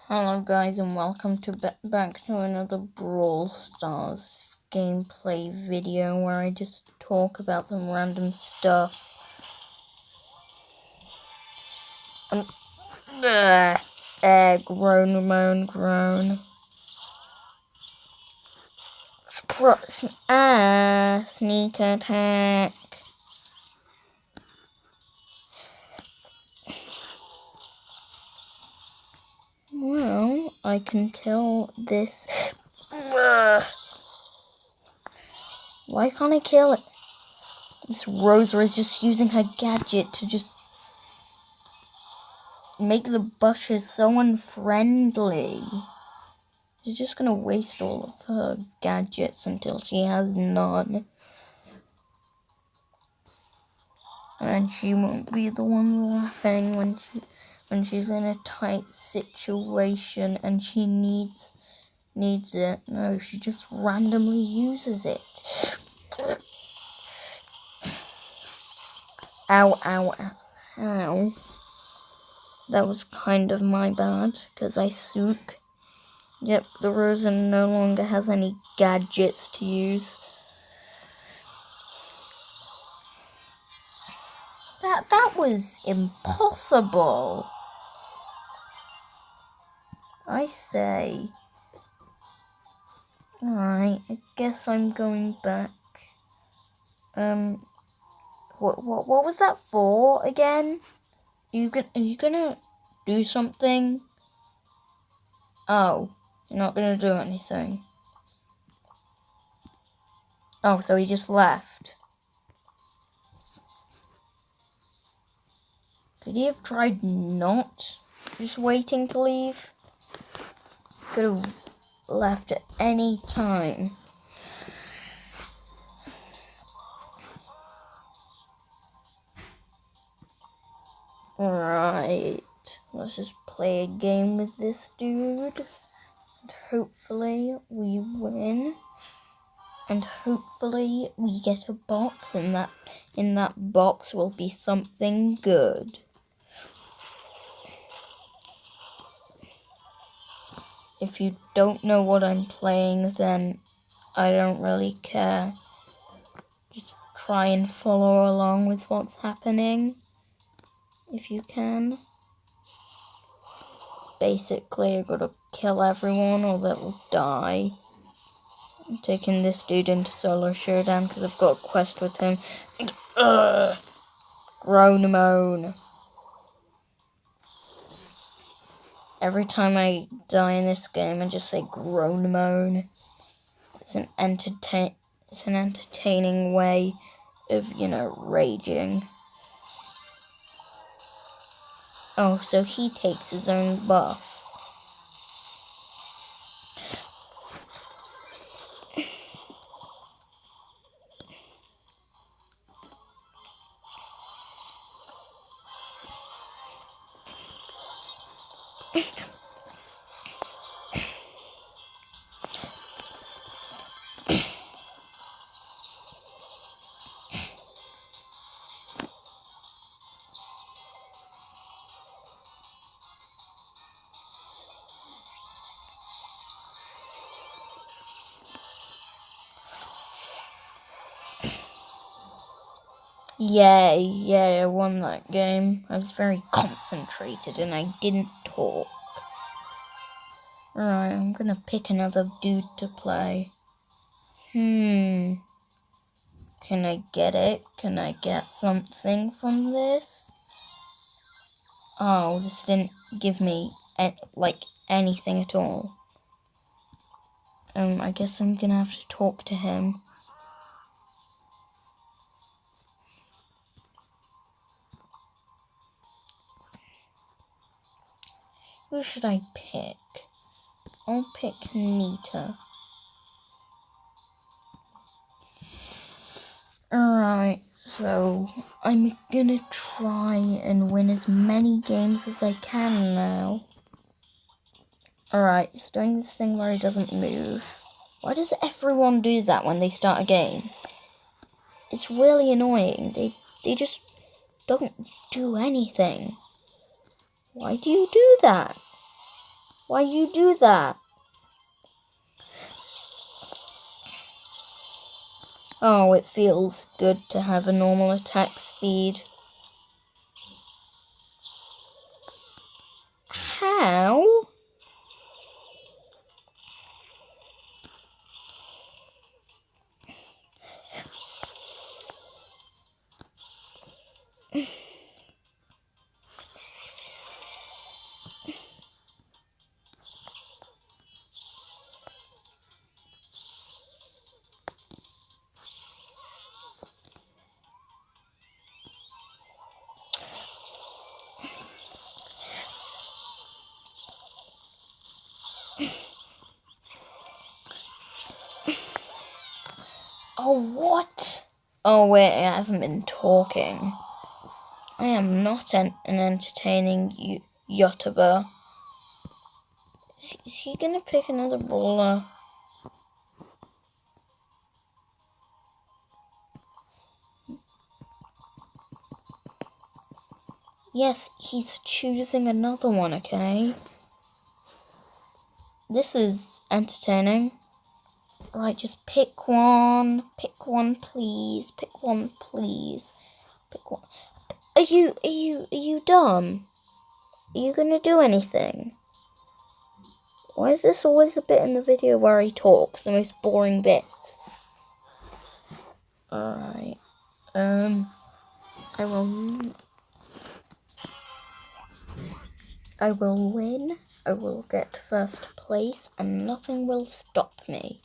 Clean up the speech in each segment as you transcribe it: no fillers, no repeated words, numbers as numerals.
Hello guys and welcome to back to another Brawl Stars gameplay video where I just talk about some random stuff. Groan, moan, groan. Sneak attack. Well, I can kill this. Why can't I kill it? This Rosa is just using her gadget to just make the bushes so unfriendly. She's just gonna waste all of her gadgets until she has none. And she won't be the one laughing when she's in a tight situation and she needs it. No, she just randomly uses it. Ow, ow, ow, ow. That was kind of my bad, because I sook. Yep, the Rosa no longer has any gadgets to use. That was impossible. I say. Alright, I guess I'm going back. What was that for again? Are you gonna do something? Oh, you're not gonna do anything. Oh, so he just left. Could he have tried not just waiting to leave? Could have left at any time. Alright, let's just play a game with this dude. And hopefully we win. And hopefully we get a box, and in that box will be something good. If you don't know what I'm playing, then I don't really care. Just try and follow along with what's happening, if you can. Basically, I've got to kill everyone or they'll die. I'm taking this dude into solo showdown because I've got a quest with him. Groan moan. Every time I die in this game, I just say groan moan. It's an entertaining way of, raging. Oh, so he takes his own buff. Yay, I won that game. I was very concentrated and I didn't talk. Alright, I'm gonna pick another dude to play. Can I get it? Can I get something from this? Oh, this didn't give me, anything at all. I guess I'm gonna have to talk to him. Who should I pick? I'll pick Nita. Alright, so I'm gonna try and win as many games as I can now. Alright, he's doing this thing where he doesn't move. Why does everyone do that when they start a game? It's really annoying. They just don't do anything. Why do you do that? Why you do that? Oh, it feels good to have a normal attack speed. How? Oh, what? Oh, wait, I haven't been talking. I am not an entertaining YouTuber. Is he gonna pick another brawler? Yes, he's choosing another one, okay? This is entertaining. Right, just pick one. Pick one, please. Pick one, please. Pick one. Are you dumb? Are you gonna do anything? Why is this always the bit in the video where he talks? The most boring bit. Alright. I will win. I will get first place and nothing will stop me.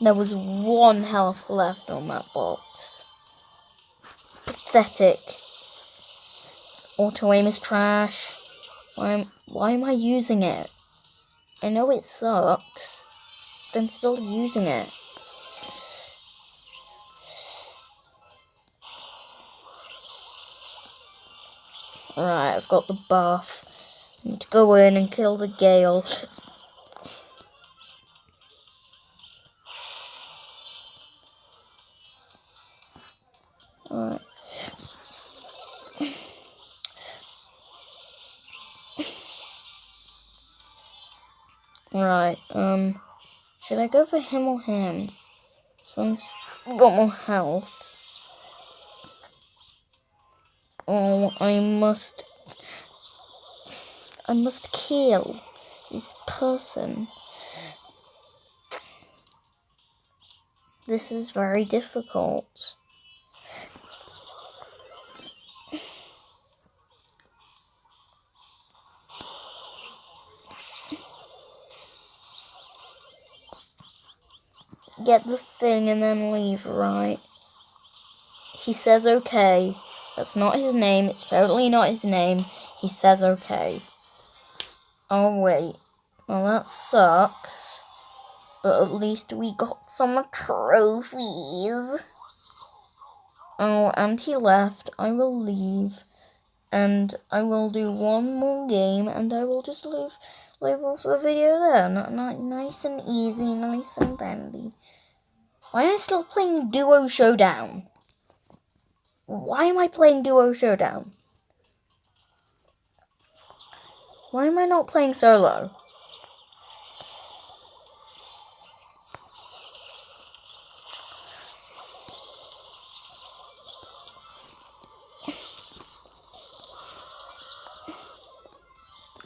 There was 1 health left on that box. Pathetic. Auto aim is trash. Why am I using it? I know it sucks, but I'm still using it. Alright, I've got the buff. I need to go in and kill the Gale. Alright. Right, should I go for him or him? This one's got more health. Oh, I must kill this person. This is very difficult. Get the thing and then leave, right? He says okay. That's not his name. It's totally not his name. He says okay. Oh, wait. Well, that sucks. But at least we got some trophies. Oh, and he left. I will leave. And I will do one more game. And I will just leave off the video there. Nice and easy. Nice and dandy. Why am I still playing Duo Showdown? Why am I playing Duo Showdown? Why am I not playing solo?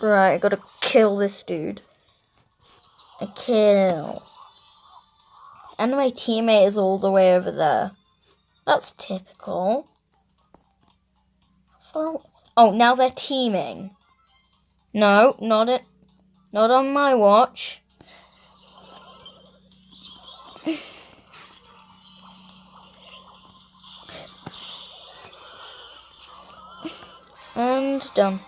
Right, I gotta kill this dude. A kill. And my teammate is all the way over there. That's typical. Oh, now they're teaming. No, not on my watch. And done.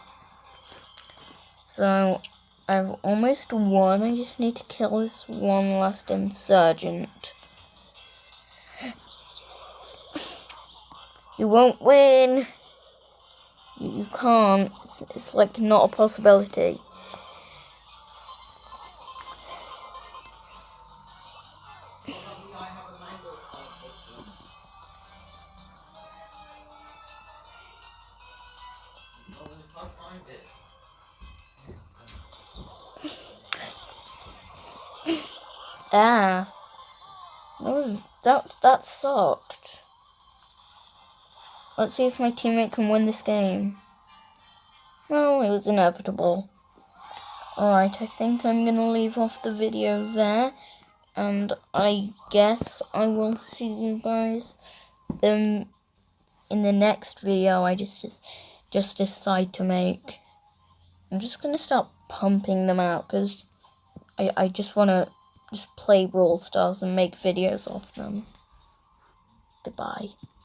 So, I've almost won. I just need to kill this one last insurgent. You won't win. You can't. It's like not a possibility. Ah, that sucked. Let's see if my teammate can win this game. Well, it was inevitable. Alright, I think I'm gonna leave off the video there. And I guess I will see you guys in the next video I just decide to make. I'm just gonna start pumping them out because I just wanna just play Brawl Stars and make videos of them. Goodbye.